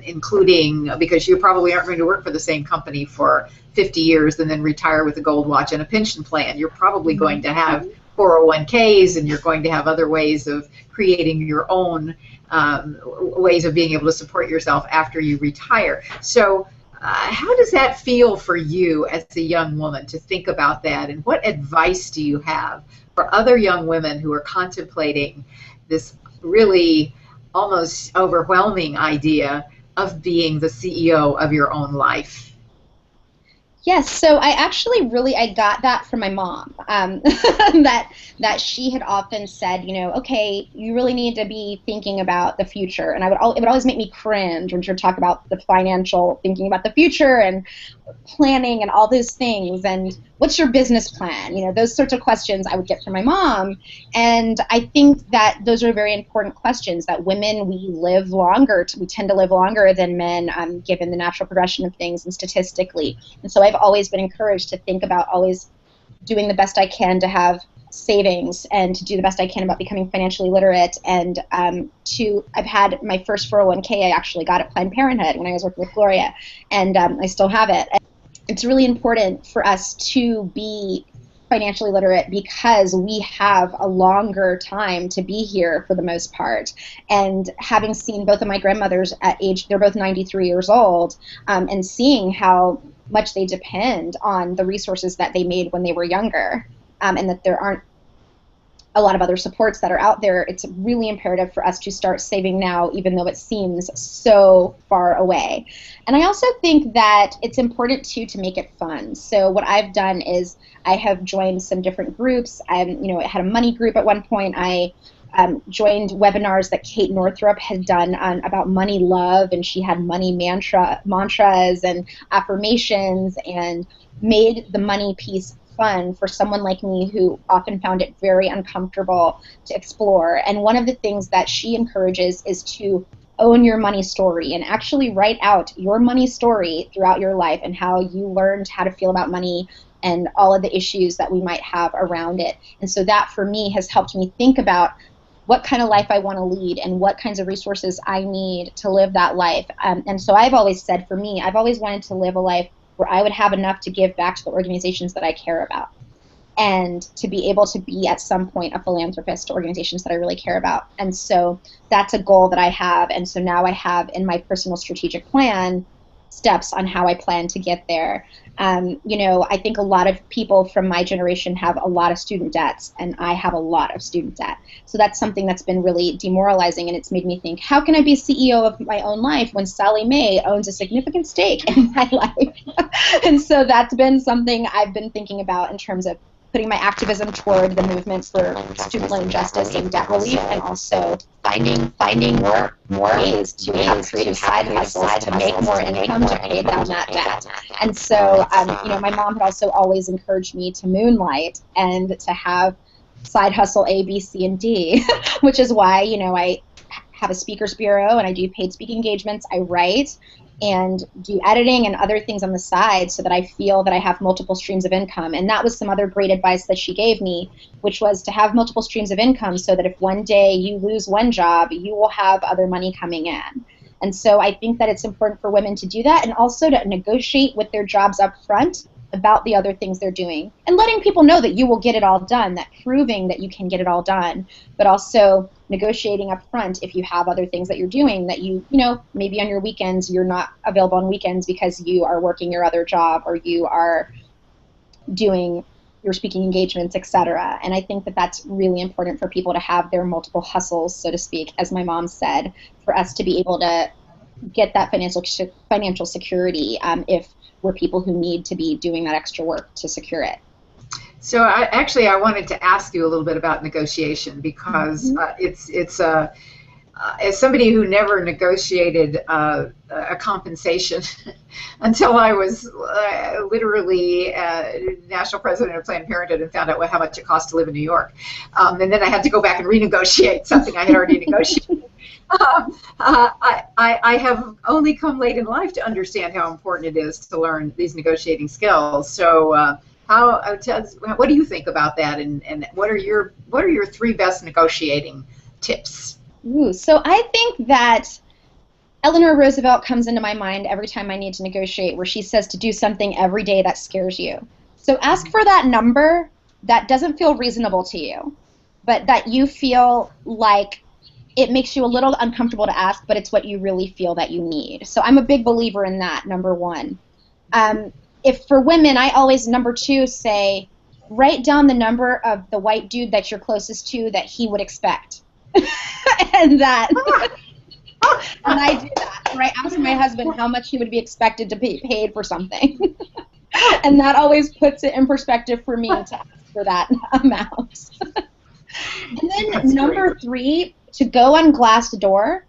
including, because you probably aren't going to work for the same company for 50 years and then retire with a gold watch and a pension plan. You're probably going to have 401ks, and you're going to have other ways of creating your own ways of being able to support yourself after you retire. So how does that feel for you as a young woman to think about that, and what advice do you have for other young women who are contemplating this really almost overwhelming idea of being the CEO of your own life? Yes, so I got that from my mom, that she had often said, okay, you really need to be thinking about the future. And it would always make me cringe when she would talk about the financial, thinking about the future and planning and all those things. And what's your business plan? Those sorts of questions I would get from my mom. And I think that those are very important questions, that women, we tend to live longer than men, given the natural progression of things and statistically. And so I've always been encouraged to think about always doing the best I can to have savings and to do the best I can about becoming financially literate. And I've had my first 401k I actually got at Planned Parenthood when I was working with Gloria, and I still have it. It's really important for us to be financially literate because we have a longer time to be here for the most part. And having seen both of my grandmothers at age, they're both 93 years old, and seeing how much they depend on the resources that they made when they were younger, and that there aren't a lot of other supports that are out there, it's really imperative for us to start saving now, even though it seems so far away. And I also think that it's important, too, to make it fun. So what I've done is I have joined some different groups. I had a money group at one point. I joined webinars that Kate Northrup had done about money love, and she had money mantras and affirmations, and made the money piece fun for someone like me who often found it very uncomfortable to explore. And one of the things that she encourages is to own your money story and actually write out your money story throughout your life and how you learned how to feel about money and all of the issues that we might have around it. And so that for me has helped me think about what kind of life I want to lead and what kinds of resources I need to live that life. And so I've always said, for me, I've always wanted to live a life where I would have enough to give back to the organizations that I care about, and to be able to be at some point a philanthropist to organizations that I really care about. And so that's a goal that I have. And so now I have in my personal strategic plan steps on how I plan to get there. I think a lot of people from my generation have a lot of student debts, and I have a lot of student debt. So that's something that's been really demoralizing, and it's made me think, how can I be CEO of my own life when Sally Mae owns a significant stake in my life? And so that's been something I've been thinking about in terms of putting my activism toward the movement for student loan justice and debt relief, and also finding more ways to have creative side hustles to make more income to pay down that debt. And so, my mom had also always encouraged me to moonlight and to have side hustle A, B, C, and D, which is why, I have a speakers bureau and I do paid speaking engagements. I write and do editing and other things on the side so that I feel that I have multiple streams of income. And that was some other great advice that she gave me, which was to have multiple streams of income so that if one day you lose one job, you will have other money coming in. And so I think that it's important for women to do that, and also to negotiate with their jobs up front about the other things they're doing, and letting people know that you will get it all done, that proving that you can get it all done, but also negotiating up front if you have other things that you're doing that maybe on your weekends you're not available on weekends because you are working your other job or you are doing your speaking engagements, etc. And I think that that's really important for people to have their multiple hustles, so to speak, as my mom said, for us to be able to get that financial security if we're people who need to be doing that extra work to secure it. So I wanted to ask you a little bit about negotiation, because it's as somebody who never negotiated a compensation until I was literally national president of Planned Parenthood and found out how much it cost to live in New York, and then I had to go back and renegotiate something I had already negotiated. I have only come late in life to understand how important it is to learn these negotiating skills. So what do you think about that, and what are your 3 best negotiating tips? So I think that Eleanor Roosevelt comes into my mind every time I need to negotiate, where she says to do something every day that scares you. So ask for that number that doesn't feel reasonable to you, but that you feel like it makes you a little uncomfortable to ask, but it's what you really feel that you need. So I'm a big believer in that, number 1. If for women, I always, number 2, say, write down the number of the white dude that you're closest to that he would expect. and I do that, right? Ask my husband how much he would be expected to be paid for something. And that always puts it in perspective for me to ask for that amount. And then That's number great. 3, to go on Glassdoor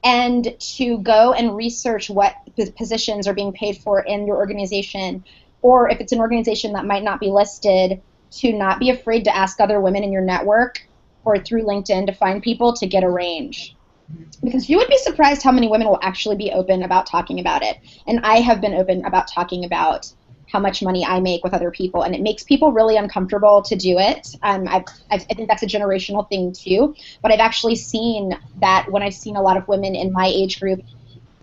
and to go and research what positions are being paid for in your organization, or if it's an organization that might not be listed, to not be afraid to ask other women in your network or through LinkedIn to find people to get a range. Because you would be surprised how many women will actually be open about talking about it. And I have been open about talking about how much money I make with other people, and it makes people really uncomfortable to do it. I think that's a generational thing too, but I've actually seen that when I've seen a lot of women in my age group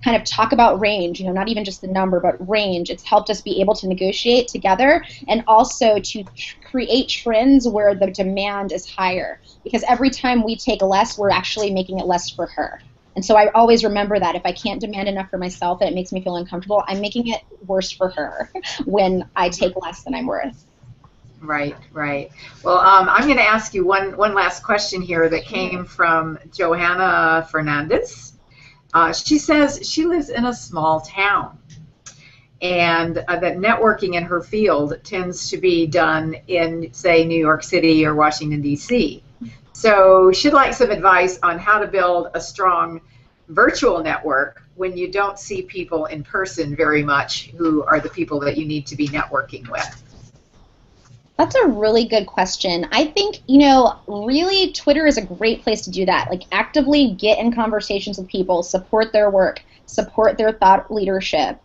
kind of talk about range, not even just the number, but range, it's helped us be able to negotiate together, and also to create trends where the demand is higher, because every time we take less, we're actually making it less for her. And so I always remember that if I can't demand enough for myself and it makes me feel uncomfortable, I'm making it worse for her when I take less than I'm worth. Right. Well, I'm going to ask you one last question here that came from Johanna Fernandez. She says she lives in a small town, and that networking in her field tends to be done in, say, New York City or Washington, D.C. So she'd like some advice on how to build a strong virtual network when you don't see people in person very much, who are the people that you need to be networking with. That's a really good question. I think, really Twitter is a great place to do that. Like, actively get in conversations with people, support their work, support their thought leadership.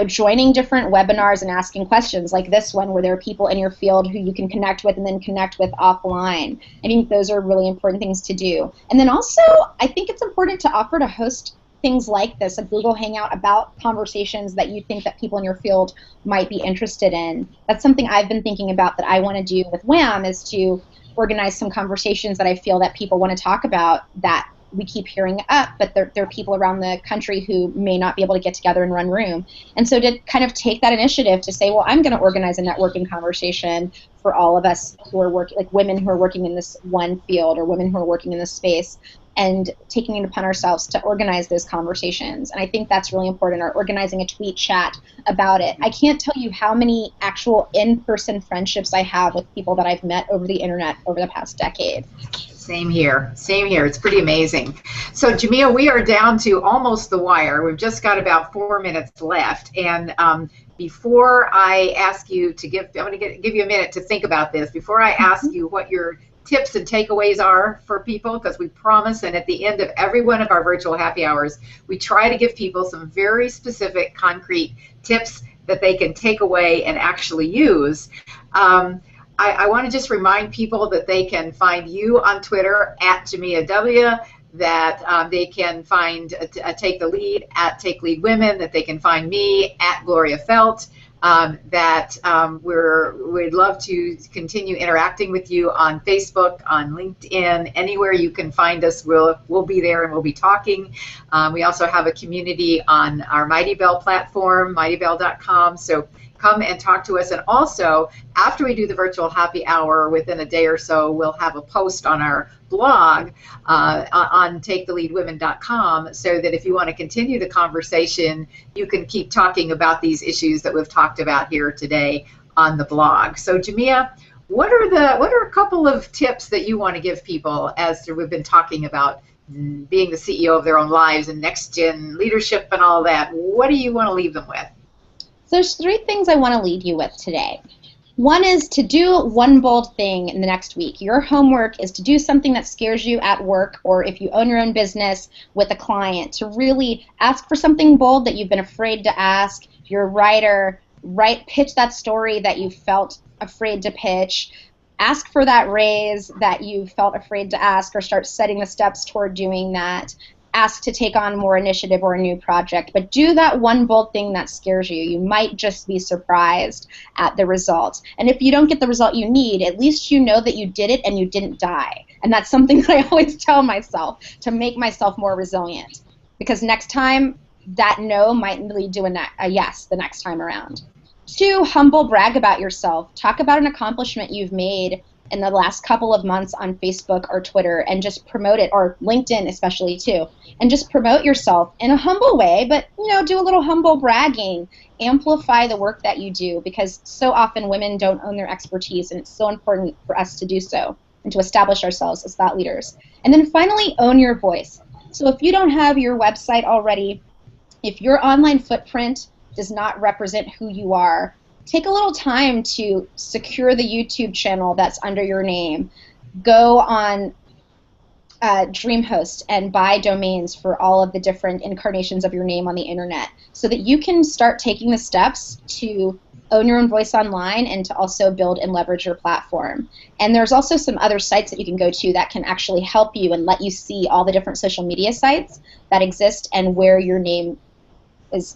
Joining different webinars and asking questions like this one, where there are people in your field who you can connect with and then connect with offline. I think those are really important things to do. And then also, I think it's important to offer to host things like this, a Google Hangout about conversations that you think that people in your field might be interested in. That's something I've been thinking about that I want to do with WHAM, is to organize some conversations that I feel that people want to talk about that we keep hearing up, but there are people around the country who may not be able to get together and run room. And so to kind of take that initiative to say, well, I'm going to organize a networking conversation for all of us who are working, like women who are working in this one field or women who are working in this space, and taking it upon ourselves to organize those conversations. And I think that's really important, or organizing a tweet chat about it. I can't tell you how many actual in-person friendships I have with people that I've met over the internet over the past decade. Same here. Same here. It's pretty amazing. So, Jamia, we are down to almost the wire. We've just got about 4 minutes left. And before I ask you to I'm going to give you a minute to think about this. Before I ask you what your tips and takeaways are for people, because we promise, and at the end of every one of our virtual happy hours, we try to give people some very specific, concrete tips that they can take away and actually use. I want to just remind people that they can find you on Twitter at Jamia W, that they can find Take the Lead at Take Lead Women, that they can find me at Gloria Felt, that we'd love to continue interacting with you on Facebook, on LinkedIn, anywhere you can find us, we'll be there and we'll be talking. We also have a community on our Mighty Bell platform, mightybell.com, so come and talk to us. And also, after we do the virtual happy hour, within a day or so, we'll have a post on our blog on taketheleadwomen.com, so that if you want to continue the conversation, you can keep talking about these issues that we've talked about here today on the blog. So, Jamia, what are a couple of tips that you want to give people, as we've been talking about being the CEO of their own lives and next gen leadership and all that? What do you want to leave them with? So there's 3 things I want to lead you with today. One is to do one bold thing in the next week. Your homework is to do something that scares you at work, or if you own your own business with a client, to really ask for something bold that you've been afraid to ask. If you're a writer, pitch that story that you felt afraid to pitch. Ask for that raise that you felt afraid to ask, or start setting the steps toward doing that. Ask to take on more initiative or a new project, but do that one bold thing that scares you. You might just be surprised at the result. And if you don't get the result you need, at least you know that you did it and you didn't die. And that's something that I always tell myself, to make myself more resilient. Because next time, that no might lead to a yes the next time around. 2, humble brag about yourself. Talk about an accomplishment you've made in the last couple of months on Facebook or Twitter, and just promote it, or LinkedIn especially too, and just promote yourself in a humble way, but do a little humble bragging. Amplify the work that you do, because so often women don't own their expertise, and it's so important for us to do so and to establish ourselves as thought leaders. And then finally, own your voice. So if you don't have your website already, if your online footprint does not represent who you are, take a little time to secure the YouTube channel that's under your name. Go on DreamHost and buy domains for all of the different incarnations of your name on the internet, so that you can start taking the steps to own your own voice online and to also build and leverage your platform. And there's also some other sites that you can go to that can actually help you and let you see all the different social media sites that exist and where your name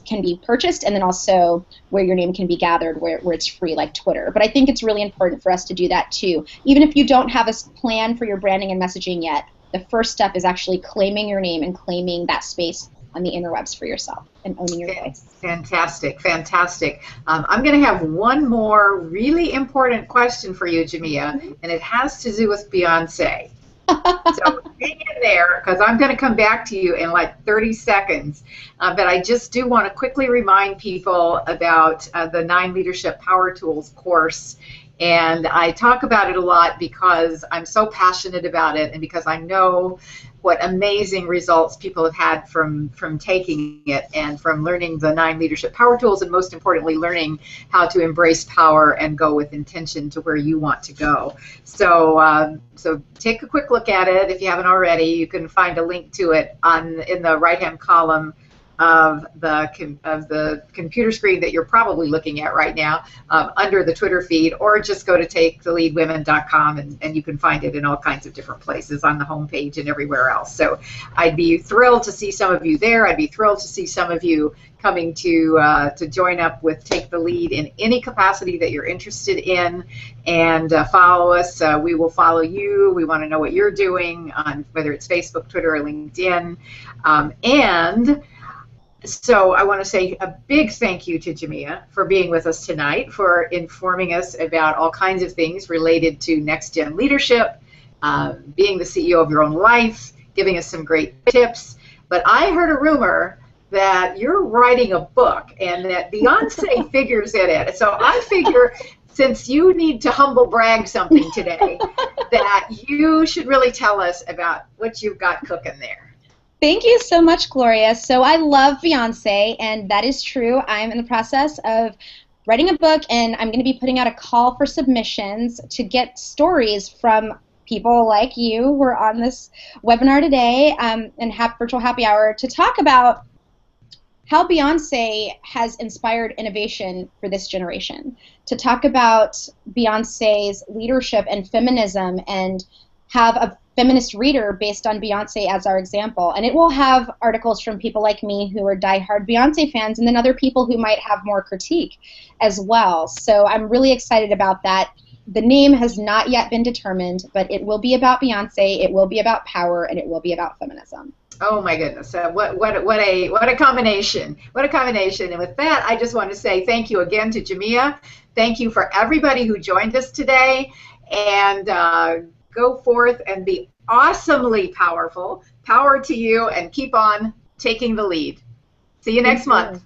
can be purchased, and then also where your name can be gathered where it's free, like Twitter. But I think it's really important for us to do that too. Even if you don't have a plan for your branding and messaging yet, the first step is actually claiming your name and claiming that space on the interwebs for yourself and owning your voice. Fantastic, fantastic. I'm going to have one more really important question for you, Jamia, and it has to do with Beyonce. So hang in there, because I'm going to come back to you in like 30 seconds. But I just do want to quickly remind people about the 9 Leadership Power Tools course. And I talk about it a lot because I'm so passionate about it, and because I know what amazing results people have had from taking it and from learning the 9 leadership power tools, and most importantly, learning how to embrace power and go with intention to where you want to go. So so take a quick look at it if you haven't already. You can find a link to it in the right-hand column of the computer screen that you're probably looking at right now, under the Twitter feed, or just go to taketheleadwomen.com and you can find it in all kinds of different places on the homepage and everywhere else. So I'd be thrilled to see some of you there. I'd be thrilled to see some of you coming to join up with Take the Lead in any capacity that you're interested in, and follow us. We will follow you. We want to know what you're doing on whether it's Facebook, Twitter, or LinkedIn. And so I want to say a big thank you to Jamia for being with us tonight, for informing us about all kinds of things related to next gen leadership, being the CEO of your own life, giving us some great tips. But I heard a rumor that you're writing a book and that Beyonce figures in it. So I figure, since you need to humble brag something today, that you should really tell us about what you've got cooking there. Thank you so much, Gloria. So I love Beyonce, and that is true. I'm in the process of writing a book, and I'm going to be putting out a call for submissions to get stories from people like you who are on this webinar today and virtual happy hour to talk about how Beyonce has inspired innovation for this generation, to talk about Beyonce's leadership and feminism, and have a feminist reader based on Beyonce as our example. And it will have articles from people like me who are diehard Beyonce fans, and then other people who might have more critique as well. So I'm really excited about that. The name has not yet been determined, but it will be about Beyonce, it will be about power, and it will be about feminism. Oh my goodness! What a combination! What a combination! And with that, I just want to say thank you again to Jamia. Thank you for everybody who joined us today. And go forth and be awesomely powerful. Power to you, and keep on taking the lead. See you next month.